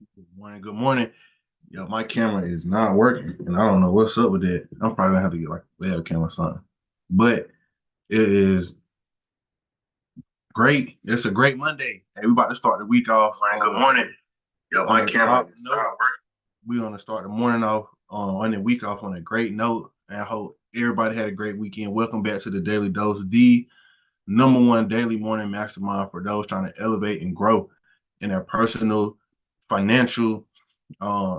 Good morning. Good morning. Yo, my camera is not working, and I don't know what's up with that. I'm probably gonna have to get like a webcam or something. But it is great. It's a great Monday. Hey, we about to start the week off. Good morning. Yo, On my a camera top is note. not working. We're gonna start the morning off on the week off on a great note. And I hope everybody had a great weekend. Welcome back to the Daily Dose, the number one daily morning mastermind for those trying to elevate and grow in their personal, financial,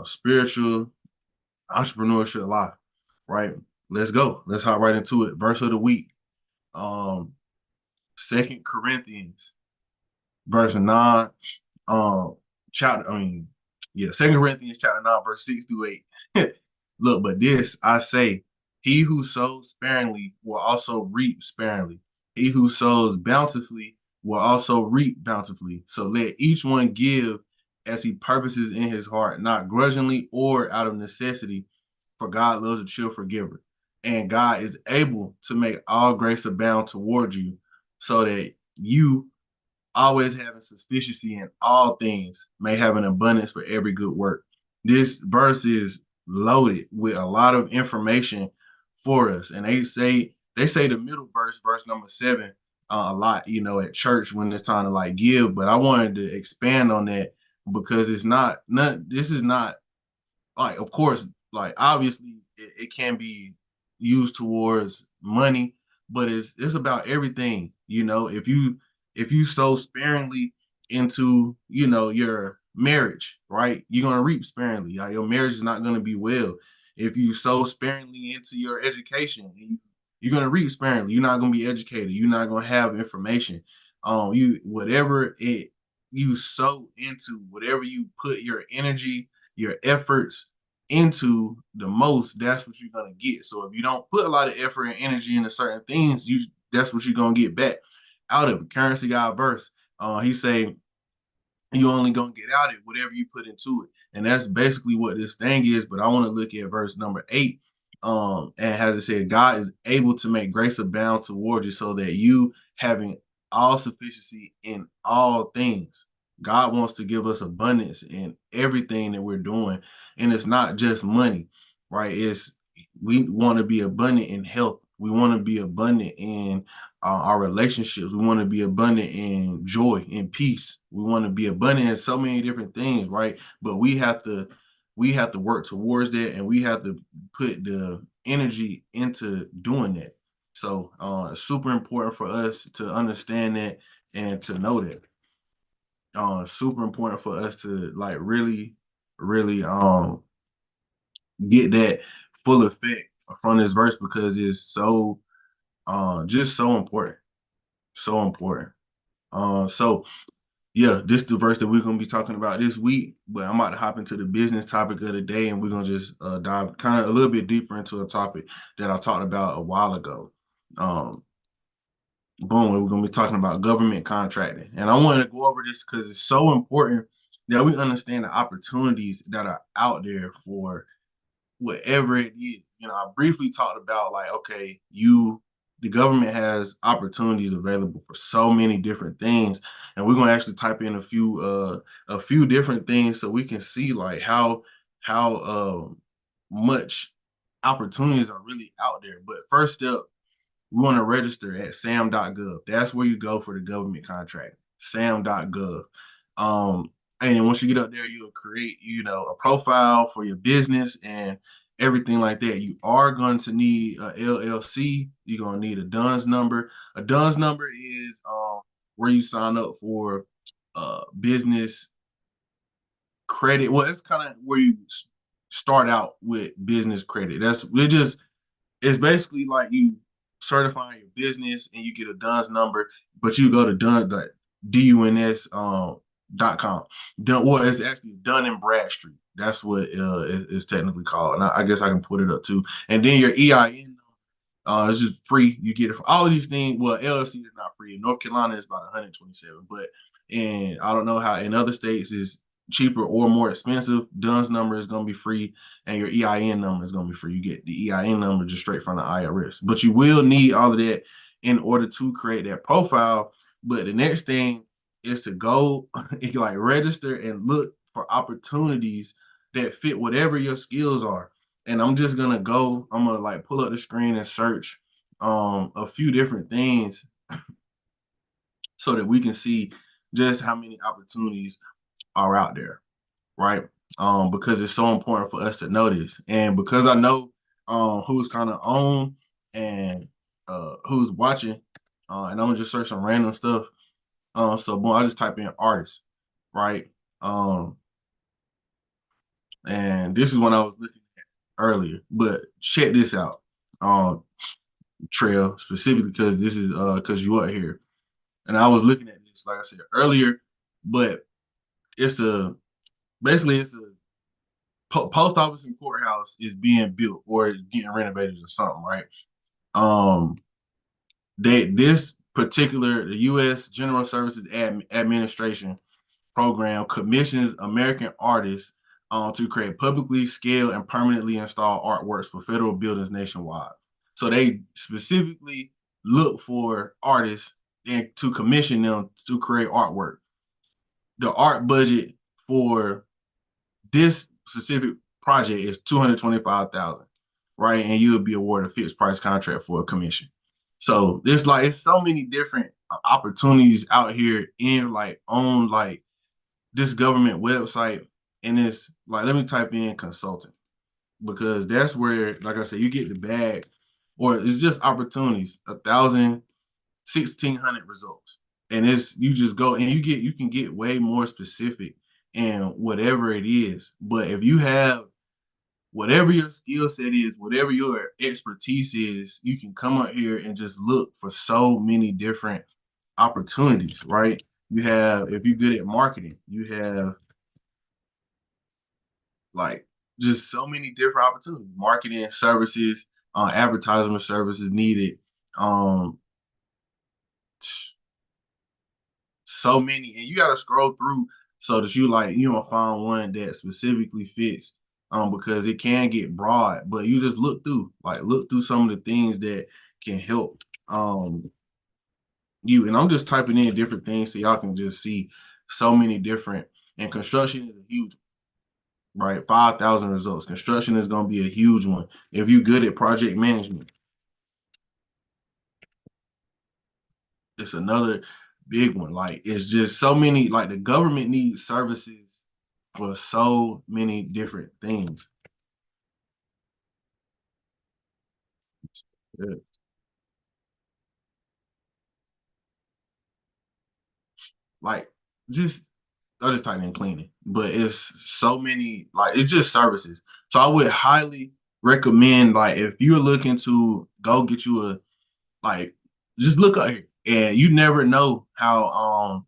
spiritual, entrepreneurship life, right? Let's go. Let's hop right into it. Verse of the week. Um, Second Corinthians, verse 9. Chapter, I mean, yeah, Second Corinthians chapter 9, verse 6 through 8. Look, but this I say, he who sows sparingly will also reap sparingly. He who sows bountifully will also reap bountifully. So let each one give as he purposes in his heart, not grudgingly or out of necessity, for God loves a cheerful giver. And God is able to make all grace abound toward you, so that you, always having sufficiency in all things, may have an abundance for every good work. This verse is loaded with a lot of information for us. And they say the middle verse, verse number 7, a lot, at church when it's time to like give. But I wanted to expand on that because this is not like, of course, like obviously it can be used towards money, but it's about everything. If you sow sparingly into your marriage, right, you're gonna reap sparingly. Your marriage is not gonna be well. If you sow sparingly into your education, you're gonna reap sparingly. You're not gonna be educated. You're not gonna have information. You whatever it you sow into, whatever you put your energy, your efforts into the most, that's what you're gonna get. So if you don't put a lot of effort and energy into certain things, that's what you're gonna get back out of it. Currency guy verse. He say you only gonna get out of it whatever you put into it. And that's basically what this thing is. But I want to look at verse number 8. And as it said, God is able to make grace abound toward you, so that you, having all sufficiency in all things. God wants to give us abundance in everything that we're doing. And it's not just money, right? It's we want to be abundant in health. We want to be abundant in our relationships. We want to be abundant in joy, in peace. We want to be abundant in so many different things, right? But we have to work towards that, and we have to put the energy into doing that. So it's super important for us to understand that and to know that. Super important for us to like really, really get that full effect from this verse, because it's so just so important. So important. So yeah, this is the verse that we're gonna be talking about this week. But I'm about to hop into the business topic of the day, and we're gonna just dive kind of a little bit deeper into a topic that I talked about a while ago. Um, Boom, we're gonna be talking about government contracting, and I wanted to go over this because it's so important that we understand the opportunities that are out there for whatever it is. I briefly talked about like, okay, the government has opportunities available for so many different things, and we're gonna actually type in a few different things so we can see like how much opportunities are really out there. But first step, we want to register at sam.gov. That's where you go for the government contract. Sam.gov. Um, and then once you get up there, you'll create, a profile for your business and everything like that. You are going to need a LLC. You're going to need a DUNS number. A DUNS number is where you sign up for business credit. Well, it's kind of where you start out with business credit. It's basically like you certifying your business and you get a DUNS number, but you go to DUNS.com. Well, it's actually Dun and Bradstreet. That's what it's technically called. And I guess I can put it up too. And then your EIN, it's just free. You get it for all of these things. Well, LLC is not free. In North Carolina, it's about 127, but and I don't know how in other states is cheaper or more expensive. DUNS number is going to be free, and your EIN number is going to be free. You get the EIN number just straight from the IRS, but you will need all of that in order to create that profile. But the next thing is to go like register and look for opportunities that fit whatever your skills are. And I'm gonna like pull up the screen and search a few different things so that we can see just how many opportunities are out there, right? Because it's so important for us to know this. And because I know who's kind of on and who's watching, and I'm gonna just search some random stuff. So boom, I just type in artist, right? And this is when I was looking at earlier, but check this out. Trail specifically because this is because you are here. And I was looking at this, like I said earlier, but it's a basically it's a post office and courthouse is being built or getting renovated or something, right? Um, this particular the U.S. General Services Administration program commissions American artists to create publicly scaled and permanently installed artworks for federal buildings nationwide. So they specifically look for artists and to commission them to create artwork. The art budget for this specific project is $225,000, right? And you would be awarded a fixed price contract for a commission. So there's like it's so many different opportunities out here in like on like this government website, and it's like let me type in consultant because that's where, like I said, you get the bag, or it's just opportunities, 1,000, 1,600 results, and it's you just go and you can get way more specific in whatever it is. But if you have whatever your skill set is, whatever your expertise is, you can come up here and just look for so many different opportunities, right? You have, if you're good at marketing, you have like just so many different opportunities, marketing services, advertisement services needed. Um, so many, and you got to scroll through so that you don't find one that specifically fits. Because it can get broad, but you just look through some of the things that can help you. And I'm just typing in different things so y'all can just see so many different. And construction is a huge, right? 5,000 results. Construction is going to be a huge one. If you're good at project management, it's another big one. Like it's just so many. Like the government needs services for so many different things. Yeah. Like just I just type in cleaning, but it's so many like it's just services. So I would highly recommend like if you're looking to go get you a like just look up here and you never know how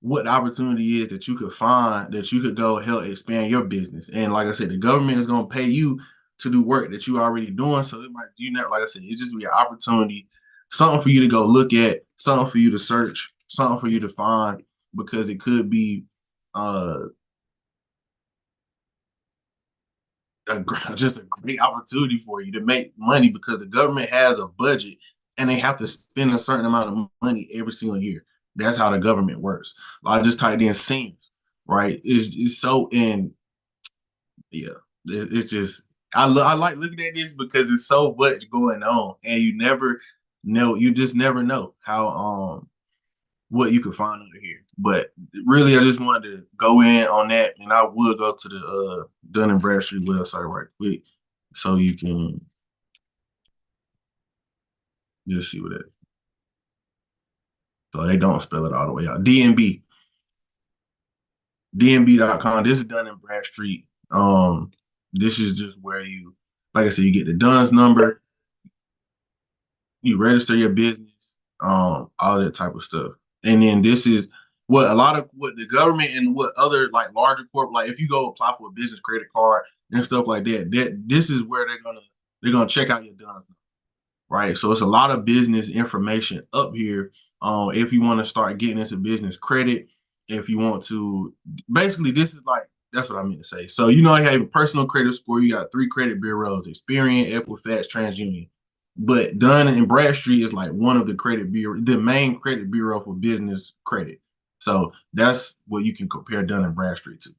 what opportunity is that you could find that you could go help expand your business. And like I said, the government is gonna pay you to do work that you already doing. So it might you know, like I said, it just be an opportunity, something for you to go look at, something for you to search, something for you to find, because it could be uh just a great opportunity for you to make money because the government has a budget and they have to spend a certain amount of money every single year. That's how the government works. I just typed in seams, right? It's so in yeah. It's just I like looking at this because it's so much going on, and you never know. You just never know how what you could find under here. But really, I just wanted to go in on that, and I will go to the Dun and Bradstreet website right quick, so you can just see what it. So they don't spell it all the way out. DNB.com. This is Dun and Bradstreet. This is just where you, like I said, you get the Dun's number, you register your business, all that type of stuff. And then this is what a lot of what the government and what other like larger corp, like if you go apply for a business credit card and stuff like that, this is where they're gonna check out your Dun's, right? So it's a lot of business information up here. If you want to start getting into business credit, if you want to, basically, this is like that's what I mean to say. So you know, you have a personal credit score. You got 3 credit bureaus: Experian, Equifax, TransUnion. But Dun and Bradstreet is like one of the credit bureau, the main credit bureau for business credit. So that's what you can compare Dun and Bradstreet to.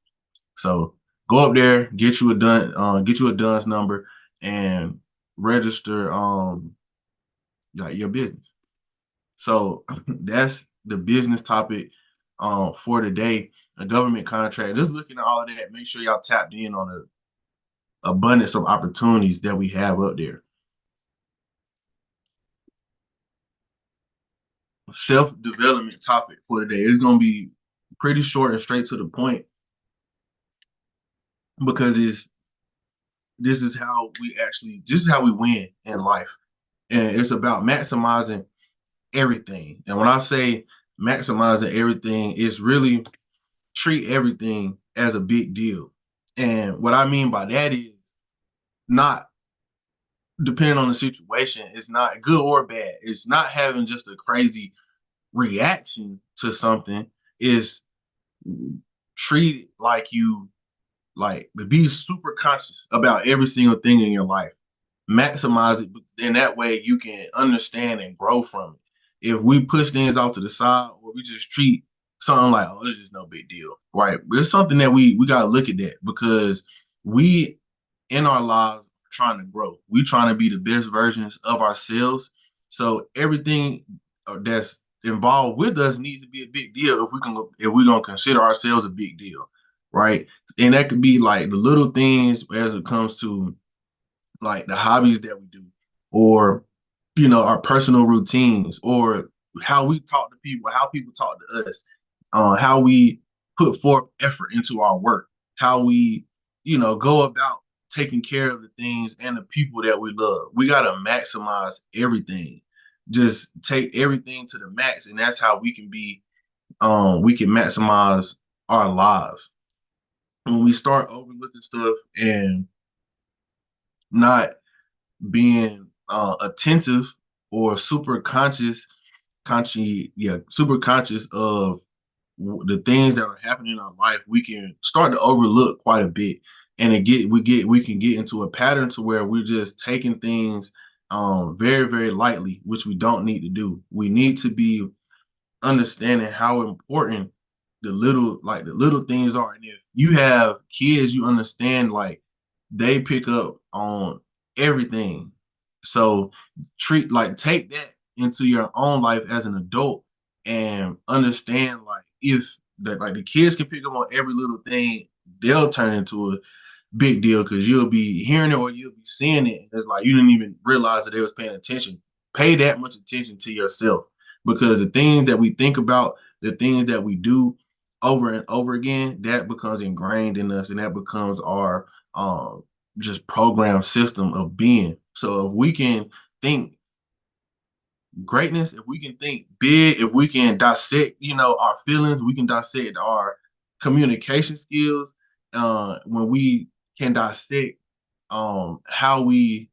So go up there, get you a DUNS number, and register like your business. So that's the business topic for today. A government contract. Just looking at all of that, make sure y'all tapped in on the abundance of opportunities that we have up there. Self-development topic for today. It's gonna be pretty short and straight to the point because this is how we win in life. And it's about maximizing everything. And when I say maximizing everything, it's really treat everything as a big deal. And what I mean by that is not depending on the situation, it's not good or bad. It's not having just a crazy reaction to something. It's treat it like you like be super conscious about every single thing in your life. Maximize it, in that way you can understand and grow from it. If we push things off to the side or we just treat something like, oh, it's just no big deal, right? It's something that we gotta look at that because we in our lives are trying to grow. We trying to be the best versions of ourselves. So everything that's involved with us needs to be a big deal if we're gonna consider ourselves a big deal, right? And that could be like the little things as it comes to like the hobbies that we do, or our personal routines, or how we talk to people, how people talk to us, how we put forth effort into our work, how we go about taking care of the things and the people that we love. We got to maximize everything, just take everything to the max, and that's how we can maximize our lives. When we start overlooking stuff and not being attentive or super conscious of the things that are happening in our life, we can start to overlook quite a bit, and we can get into a pattern to where we're just taking things very very lightly, which we don't need to do. We need to be understanding how important the little things are. And if you have kids, you understand like they pick up on everything. So take that into your own life as an adult and understand like if that like the kids can pick up on every little thing, they'll turn into a big deal because you'll be hearing it or you'll be seeing it. It's like you didn't even realize that they was paying attention. Pay that much attention to yourself, because the things that we think about, the things that we do over and over again, that becomes ingrained in us, and that becomes our just program system of being. So if we can think greatness, if we can think big, if we can dissect, our feelings, we can dissect our communication skills. When we can dissect how we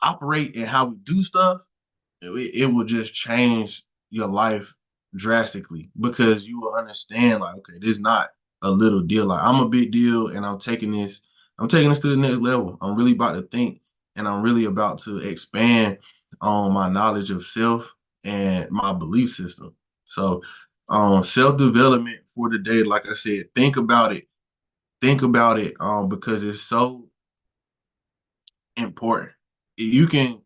operate and how we do stuff, it will just change your life drastically, because you will understand like, okay, this is not a little deal. Like I'm a big deal, and I'm taking this to the next level. I'm really about to think, and I'm really about to expand on my knowledge of self and my belief system. So self development for today, like I said, think about it because it's so important. You can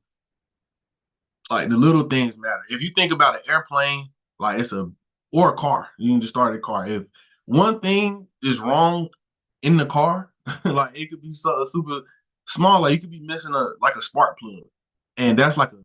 like the little things matter. If you think about an airplane, like or a car, you can just start a car. If one thing is wrong in the car, like it could be something super small, like you could be missing a spark plug, and that's like a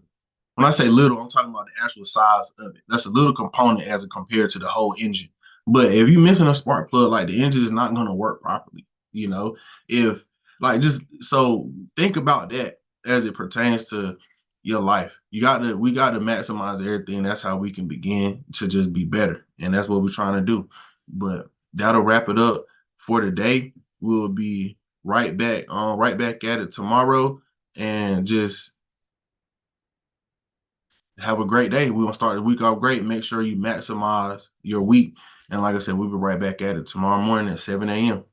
when I say little, I'm talking about the actual size of it. That's a little component as compared to the whole engine. But if you're missing a spark plug, like the engine is not going to work properly. If like just so think about that as it pertains to your life. We got to maximize everything. That's how we can begin to just be better, and that's what we're trying to do. But that'll wrap it up for today. We'll be right back at it tomorrow, and just have a great day. We're gonna start the week off great. Make sure you maximize your week. And like I said, we'll be right back at it tomorrow morning at 7 a.m.